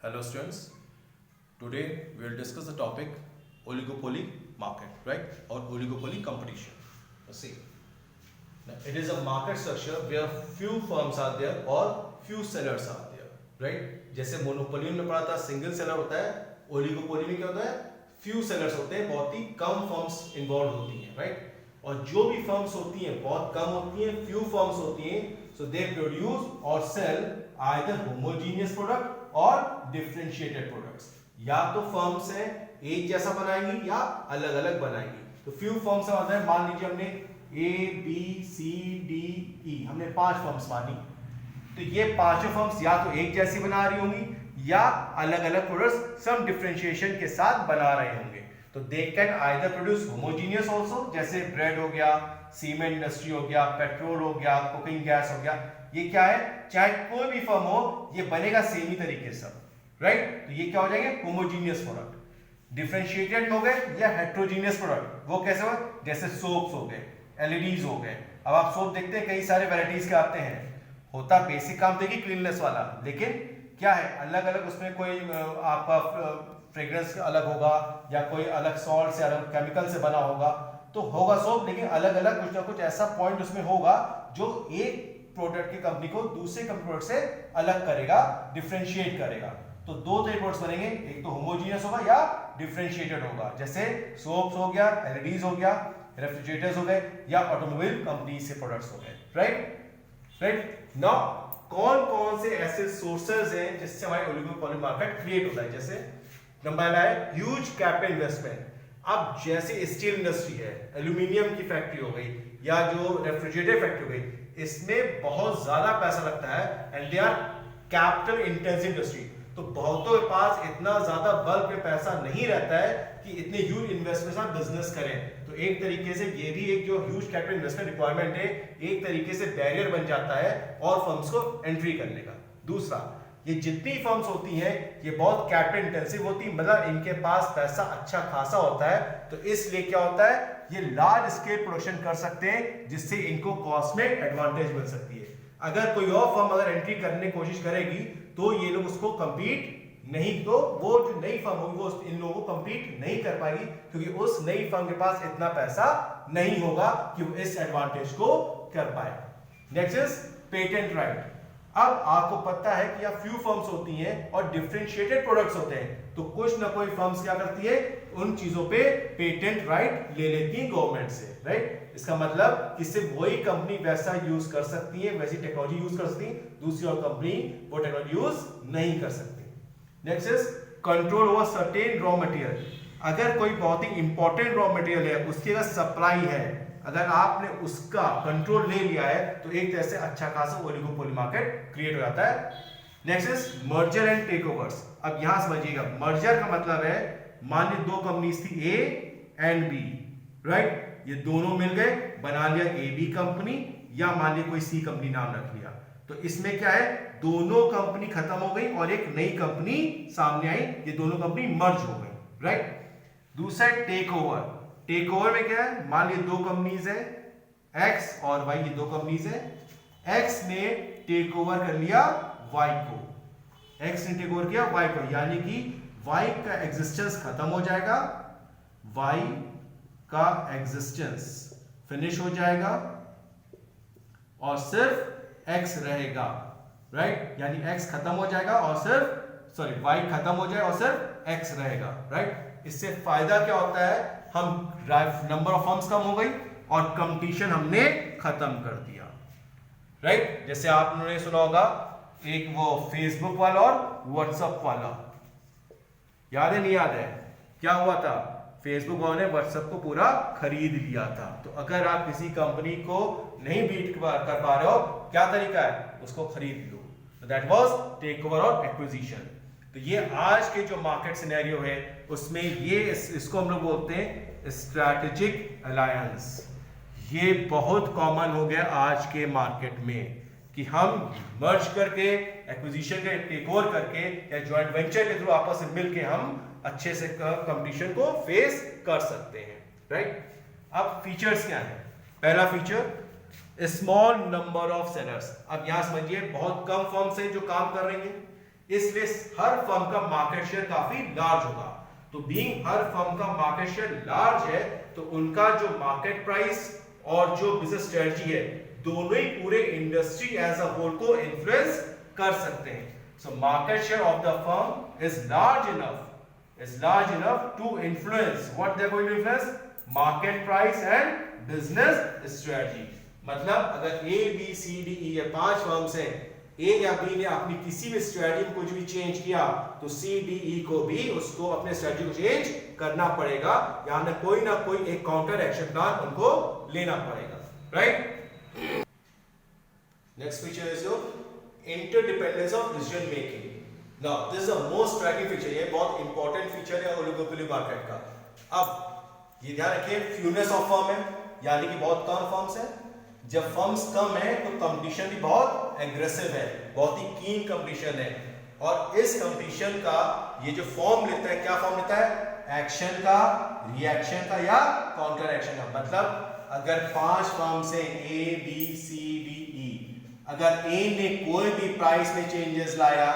Hello students, today we will discuss the topic oligopoly market, right? Or oligopoly competition. Let's see. Now, it is a market structure where few firms are there or few sellers are there, right? जैसे monopoly में पढ़ा था single seller होता है, oligopoly में क्या होता है? फ्यू सेलर्स होते हैं, बहुत ही कम फर्म्स इन्वॉल्व होती हैं, राइट? और जो भी फर्म्स होती हैं बहुत कम होती हैं, फ्यू फर्म्स होती हैं, so they produce or sell either homogeneous product और डिफरेंशिएटेड प्रोडक्ट्स। या तो फर्म्स हैं एक जैसा बनाएंगी या अलग अलग बनाएंगी। तो फ्यू फर्म्स होते हैं, मान लीजिए हमने ए बी सी डी ई, हमने 5 फर्म्स मानी, तो ये पांचों फर्म्स या तो एक जैसी बना रही होंगी या अलग अलग प्रोडक्ट्स सम डिफरेंशिएशन के साथ बना रहे होंगे। तो they can either produce homogeneous also, जैसे ब्रेड हो गया, सीमेंट इंडस्ट्री हो गया, पेट्रोल हो गया, कुकिंग गैस हो गया। ये क्या है, चाहे कोई भी फर्म हो ये बनेगा सेम ही तरीके से, राइट? तो ये क्या हो जाएंगे, होमोजीनियस प्रोडक्ट। डिफरेंशिएटेड हो गए या हेट्रोजीनियस प्रोडक्ट, वो कैसे हो, जैसे सोप्स हो गए, एलईडीज हो गए। अब आप सोप देखते हैं कई सारे वैरायटीज के आते हैं, होता बेसिक काम देखिए क्लीननेस वाला, लेकिन क्या है अलग अलग उसमें कोई आपका फ्रेग्रेंस अलग होगा या कोई अलग सॉल्ट से अलग केमिकल से बना होगा, तो होगा सोप, लेकिन अलग अलग कुछ ना कुछ ऐसा पॉइंट उसमें होगा जो एक प्रोडक्ट की कंपनी को दूसरे कंपनी प्रोडक्ट से अलग करेगा, डिफरेंशिएट करेगा। तो दो तरह प्रोडक्ट्स बनेंगे, एक तो होमोजीनियस होगा या डिफरेंशिएटेड होगा, जैसे सोप्स हो गया, एलईडीज हो गया, रेफ्रिजरेटर्स हो गए या ऑटोमोबाइल कंपनी से प्रोडक्ट्स हो गए, राइट? नाउ कौन कौन से ऐसे सोर्सेज हैं जिससे हमारे ओलिगोपोली मार्केट क्रिएट होता है? जैसे नंबर है ह्यूज कैपिटल इन्वेस्टमेंट। अब जैसे स्टील इंडस्ट्री है, एल्यूमिनियम की फैक्ट्री हो गई या जो रेफ्रिजरेटर फैक्ट्री हो गई, इसमें बहुत ज्यादा पैसा लगता है and they are capital intensive industry. तो बहुतों के पास इतना ज्यादा बल्क में पैसा नहीं रहता है कि इतने ह्यूज इन्वेस्टमेंट से बिजनेस करें। तो एक तरीके से ये भी एक जो ह्यूज कैपिटल इन्वेस्टमेंट रिक्वायरमेंट है, एक तरीके से बैरियर बन जाता है और फर्म्स को एंट्री करने का। दूसरा, ये जितनी फर्म्स होती हैं ये बहुत कैपिटल इंटेंसिव होती है, मतलब इनके पास पैसा अच्छा खासा होता है, तो इसलिए क्या होता है ये लार्ज स्केल प्रोडक्शन कर सकते हैं, जिससे इनको कॉस्ट में एडवांटेज मिल सकती है। अगर कोई और फर्म अगर एंट्री करने की कोशिश करेगी तो ये लोग उसको कंपीट नहीं, तो वो जो नई फर्म होगी वो इन लोगों को कंपीट नहीं कर पाएगी, क्योंकि उस नई फर्म के पास इतना पैसा नहीं होगा कि वो इस एडवांटेज को कर पाए। Next is patent right. अब आपको पता है कि यहाँ फ्यू फर्म्स होती हैं और डिफरेंशिएटेड प्रोडक्ट्स होते हैं, तो कुछ ना कोई फर्म्स क्या करती है, उन चीजों पे पेटेंट राइट ले लेती है गवर्नमेंट से, राइट? इसका मतलब कि सिर्फ वही कंपनी वैसा यूज कर सकती है, वैसी टेक्नोलॉजी यूज कर सकती है, दूसरी और कंपनी वो टेक्नोलॉजी यूज नहीं कर सकती। Next is control over certain raw material. अगर कोई बहुत ही इंपॉर्टेंट रॉ मटेरियल है, उसकी अगर सप्लाई है, अगर आपने उसका कंट्रोल ले लिया है, तो एक तरह से अच्छा खासा ओलिगोपोली मार्केट क्रिएट हो जाता है। Next is merger and takeovers. अब यहां समझिएगा, मर्जर का मतलब है मान ली दो कंपनीज थी ए एंड बी, राइट? ये दोनों मिल गए, बना लिया ए बी कंपनी, या मान ली कोई सी कंपनी नाम रख लिया। तो इसमें क्या है, दोनों कंपनी खत्म हो गई और एक नई कंपनी सामने आई, ये दोनों कंपनी मर्ज हो गई, राइट? दूसरा टेक ओवर। टेक ओवर में क्या है, मान लीजिए दो कंपनीज है एक्स और वाई, ये दो कंपनीज है, एक्स ने टेक ओवर कर लिया वाई को, एक्स ने टेक ओवर किया वाई को, यानी कि वाई का एग्जिस्टेंस खत्म हो जाएगा, वाई का एग्जिस्टेंस फिनिश हो जाएगा और सिर्फ एक्स रहेगा, राइट? यानी एक्स खत्म हो जाएगा और सिर्फ वाई खत्म हो जाएगा और सिर्फ एक्स रहेगा, राइट? इससे फायदा क्या होता है, हम नंबर ऑफ फर्म्स कम हो गई और कंपटीशन हमने खत्म कर दिया, राइट? जैसे आपने सुना होगा एक वो फेसबुक वाला और व्हाट्सएप वाला, याद है नहीं याद है, क्या हुआ था, फेसबुक वालों ने व्हाट्सएप को पूरा खरीद लिया था। तो अगर आप किसी कंपनी को नहीं बीट कर पा रहे हो, क्या तरीका है, उसको खरीद लो। दैट वाज टेक ओवर और एक्विजिशन। तो ये आज के जो मार्केट सिनेरियो है उसमें ये इसको हम लोग बोलते हैं स्ट्रैटेजिक अलायंस। ये बहुत कॉमन हो गया आज के मार्केट में कि हम मर्ज करके, एक्विजिशन के टेक ओवर करके या जॉइंट वेंचर के थ्रू आपस में मिलके हम अच्छे से कंपटीशन को फेस कर सकते हैं, राइट? अब फीचर्स क्या है? पहला feature small number of sellers. अब यहां समझिए बहुत कम फर्म्स हैं जो काम कर रही हैं, इसलिए हर फर्म का मार्केट शेयर काफी लार्ज होगा। तो बीइंग हर फर्म का मार्केट शेयर लार्ज है तो उनका जो मार्केट प्राइस और जो बिजनेस स्ट्रेटजी है दोनों ही पूरे इंडस्ट्री एज अ होल को इन्फ्लुएंस कर सकते हैं। So market share of the firm is large enough to influence what they are going to influence market price and business strategy. मतलब अगर ए बी सी डी ई ये 5 firms हैं, ए या B ने अपनी किसी भी स्ट्रेटजी में कुछ भी चेंज किया तो सी डी ई को भी उसको अपने स्ट्रेटजी को चेंज करना पड़ेगा, या ना कोई एक काउंटर एक्शन प्लान उनको लेना पड़ेगा, right. Next feature is your interdependence of decision making. Now this is the most striking feature, ये बहुत इंपॉर्टेंट फीचर है ओलिगोपोली मार्केट का। अब ये ध्यान रखिए फ्यूनेस ऑफ फर्म है, यानी कि बहुत कम फर्म्स है। जब फर्म्स कम है तो कंपटीशन भी बहुत एग्रेसिव है, बहुत ही कीन कंपटीशन है, और इस कंपटीशन का ये जो फॉर्म लेता है, क्या फॉर्म लेता है, एक्शन का, रिएक्शन का या काउंटर एक्शन का। मतलब अगर 5 फर्म्स है ए बी सी डी ई, अगर ए ने कोई भी प्राइस में चेंजेस लाया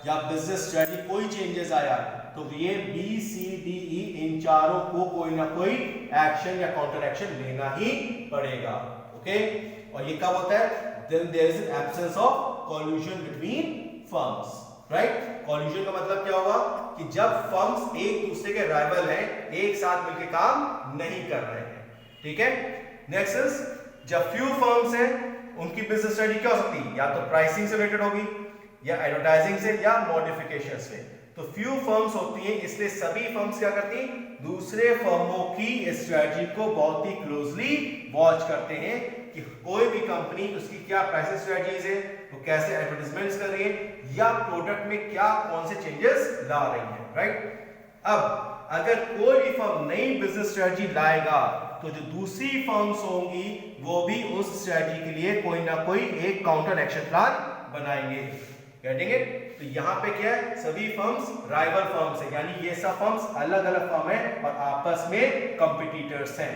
या बिजनेस स्ट्रेटजी कोई चेंजेस आया तो ये बी सी डी ई इन चारों को कोई ना कोई एक्शन या काउंटर एक्शन लेना ही पड़ेगा, ओके। और ये कब होता है, then there is an absence of collusion between firms, right? collusion का मतलब क्या होगा कि जब फर्म्स एक दूसरे के राइवल हैं, एक साथ मिलकर काम नहीं कर रहे हैं, ठीक है। नेक्स्ट इज जब फ्यू फर्म्स हैं उनकी बिजनेस स्ट्रेटजी क्या हो सकती है, या तो प्राइसिंग से रिलेटेड होगी या एडवर्टाइजिंग से या मॉडिफिकेशन से। तो फ्यू फर्म्स होती हैं, इसलिए सभी फर्म्स क्या करती हैं, दूसरे फर्मों की स्ट्रेटजी को बहुत ही क्लोजली वॉच करते हैं कि कोई भी कंपनी उसकी क्या प्राइसिंग स्ट्रेटजीज है, वो कैसे एडवर्टाइजमेंट्स कर रही है या प्रोडक्ट में क्या कौन से चेंजेस ला रही है, राइट। अब अगर कोई भी फर्म नई बिजनेस स्ट्रेटजी लाएगा तो जो दूसरी फर्म्स होंगी वो भी उस स्ट्रेटजी के लिए कोई ना कोई एक काउंटर एक्शन प्लान बनाएंगे, गेटिंग इट। तो यहाँ पे क्या है, सभी फर्म्स राइवल फर्म्स है, यानी ये सब फर्म्स अलग अलग फर्म है और आपस में कंपटीटर्स हैं।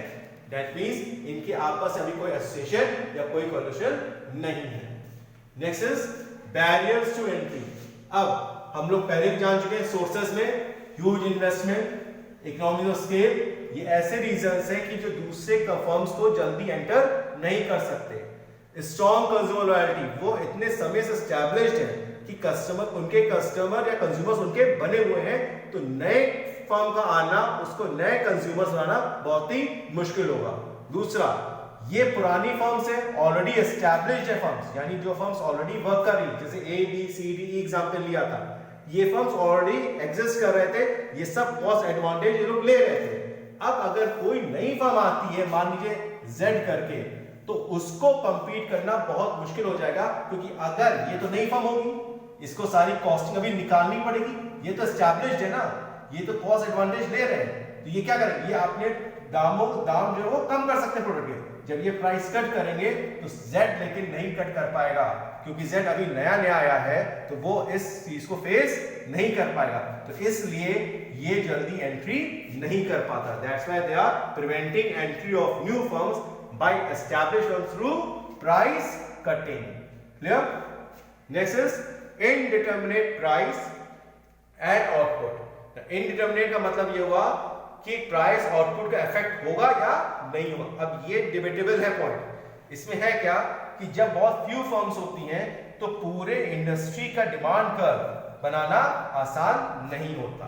दैट मींस इनके आपस में अभी कोई एसोसिएशन या कोई कोलिशन नहीं है। Next is barriers to entry. अब हम लोग पहले भी जान चुके हैं सोर्सेस में huge investment, economy of scale, ये ऐसे रीजंस हैं कि जो दूसरे फर्म्स को जल्दी एंटर नहीं कर सकते। स्ट्रॉन्ग कंज्यूमर लॉयल्टी, वो इतने समय से एस्टैब्लिश्ड है कि उनके कस्टमर या कंज्यूमर्स उनके बने हुए हैं, तो नए फर्म का आना, उसको नए कंज्यूमर्स बनाना बहुत ही मुश्किल होगा। दूसरा, ये पुरानी फर्म्स है, ऑलरेडी एस्टैब्लिश्ड है फर्म्स, यानी जो फर्म्स ऑलरेडी वर्क कर रही, जैसे A B C D example लिया था, ये फर्म्स ऑलरेडी एग्जिस्ट कर रहे थे, ये सब कॉस्ट एडवांटेज ये लोग ले रहे थे। अब अगर कोई नई फर्म आती है, मान लीजिए जेड करके, तो उसको कंपीट करना बहुत मुश्किल हो जाएगा, क्योंकि अगर ये तो नई फर्म होगी, इसको सारी कॉस्टिंग अभी निकालनी पड़ेगी, ये तो एस्टैब्लिश्ड है ना, ये तो कॉस्ट एडवांटेज ले रहे हैं, तो ये क्या करेंगे, ये अपने दाम जो है वो कम कर सकते हैं प्रोडक्ट के। जब ये प्राइस कट करेंगे तो जेड लेकिन नहीं कट कर पाएगा, क्योंकि जेड अभी नया आया है, तो वो इस चीज को फेस नहीं कर पाएगा, तो इसलिए ये जल्दी एंट्री नहीं कर पाता। That's why they are preventing entry of new firms by established firms through price cutting. Clear? Next is indeterminate price and output. Indeterminate का मतलब ये हुआ कि प्राइस आउटपुट का इफेक्ट होगा या नहीं होगा। अब ये डिबेटेबल है पॉइंट। इसमें है क्या कि जब बहुत फ्यू फर्म्स होती हैं तो पूरे इंडस्ट्री का डिमांड कर्व बनाना आसान नहीं होता।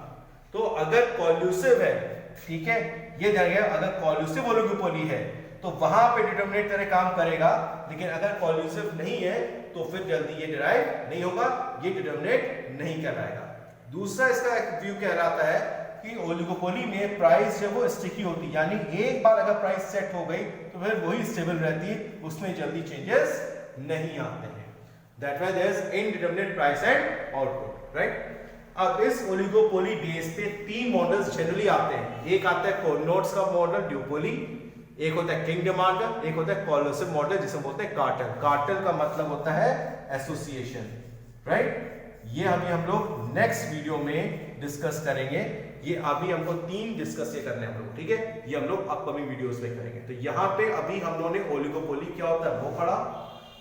तो अगर कॉल्यूसिव है, ठीक है, ये जगह अगर कॉल्यूसिव ओलिगोपोली है तो वहां पे डिटरमिनेट तरह काम करेगा, लेकिन अगर कॉल्यूसिव नहीं है तो फिर जल्दी ये डिराइव नहीं होगा, ये डिटरमिनेट नहीं कराएगा। दूसरा इसका एक व्यू कहलाता है कि ओलिगोपोली में प्राइस जो वो स्टिकी होती है, यानी एक बार अगर प्राइस सेट हो गई तो फिर वही स्टेबल रहती है, उसमें जल्दी चेंजेस नहीं आते हैं। That why there is indeterminate price and output, right. अब इस ओलिगोपोली बेस पे 3 मॉडल्स जनरली आते हैं। एक आता है कोनोट्स का मॉडल, ड्यूपोली, एक होता है किंग डिमांड का, एक होता है कॉलोसिव मॉडल जिसे बोलते हैं कार्टेल। कार्टेल का मतलब होता है एसोसिएशन, राइट। ये अभी हम लोग नेक्स्ट वीडियो में डिस्कस करेंगे। ये अभी हमको 3 डिस्कस ये करने हैं हम लोग, ठीक है, ये हम लोग अपकमिंग वीडियोस में करेंगे। तो यहाँ पे अभी हम लोगों ने ओलिगोपोली क्या होता है वो पढ़ा,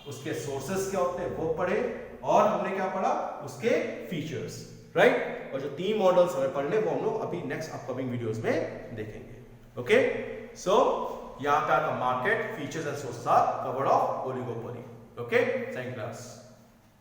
उसके सोर्सेस क्या होते हैं वो पढ़े, और हमने क्या पढ़ा उसके फीचर्स, राइट। और जो 3 मॉडल्स हमें पढ़ने वो हम लोग अभी नेक्स्ट अपकमिंग वीडियोस में देखेंगे। ओके, सो यहाँ पे आता market, features and sources are covered of oligopoly. Okay, thank you class.